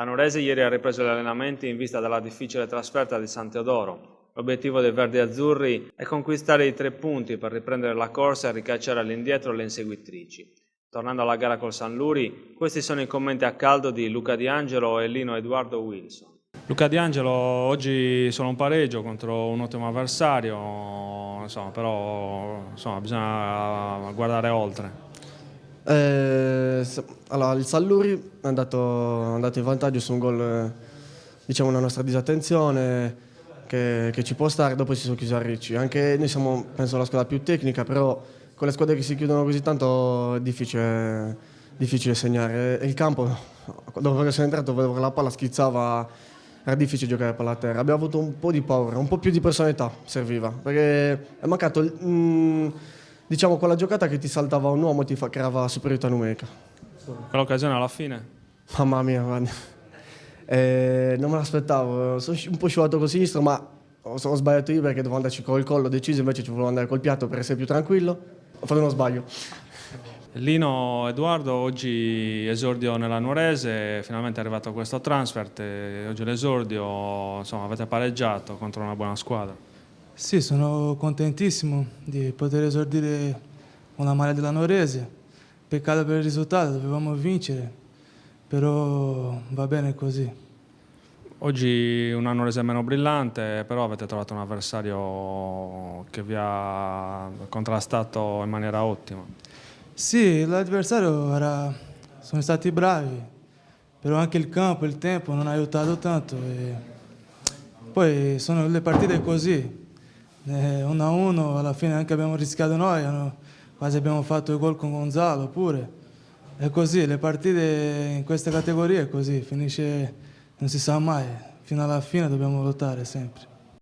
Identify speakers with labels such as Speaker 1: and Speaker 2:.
Speaker 1: La Nuorese ieri ha ripreso gli allenamenti in vista della difficile trasferta di San Teodoro. L'obiettivo dei verdi-azzurri è conquistare i 3 punti per riprendere la corsa e ricacciare all'indietro le inseguitrici. Tornando alla gara col San Luri, questi sono i commenti a caldo di Luca Di Angelo e Lino Edoardo Wilson.
Speaker 2: Luca Di Angelo, oggi solo un pareggio contro un ottimo avversario, però bisogna guardare oltre.
Speaker 3: Allora, il San Luri è andato in vantaggio su un gol, diciamo una nostra disattenzione che ci può stare, dopo si sono chiusi a ricci. Anche noi siamo, penso, la squadra più tecnica, però con le squadre che si chiudono così tanto è difficile segnare. E il campo, dopo che sono entrato, vedevo che la palla schizzava, era difficile giocare per la terra. Abbiamo avuto un po' di paura, un po' più di personalità serviva, perché è mancato, diciamo, quella giocata che ti saltava un uomo e ti creava superiorità numerica.
Speaker 2: Quell'occasione alla fine?
Speaker 3: Mamma mia, guarda. Non me l'aspettavo, sono un po' scivolato col sinistro, ma ho sbagliato io perché dovevo andarci col collo deciso, invece ci volevo andare col piatto per essere più tranquillo. Ho fatto uno sbaglio.
Speaker 2: Lino Edoardo, oggi esordio nella Nuorese, finalmente è arrivato questo transfert, oggi l'esordio, avete pareggiato contro una buona squadra.
Speaker 4: Sì, sono contentissimo di poter esordire una maglia della Nuorese. Peccato per il risultato, dovevamo vincere, però va bene così.
Speaker 2: Oggi una Nuorese meno brillante, però avete trovato un avversario che vi ha contrastato in maniera ottima.
Speaker 4: Sì, l'avversario sono stati bravi, però anche il campo, il tempo non ha aiutato tanto. E poi sono le partite così. 1-1, alla fine anche abbiamo rischiato noi, quasi abbiamo fatto il gol con Gonzalo pure. È così, le partite in queste categorie è così, finisce, non si sa mai, fino alla fine dobbiamo lottare sempre.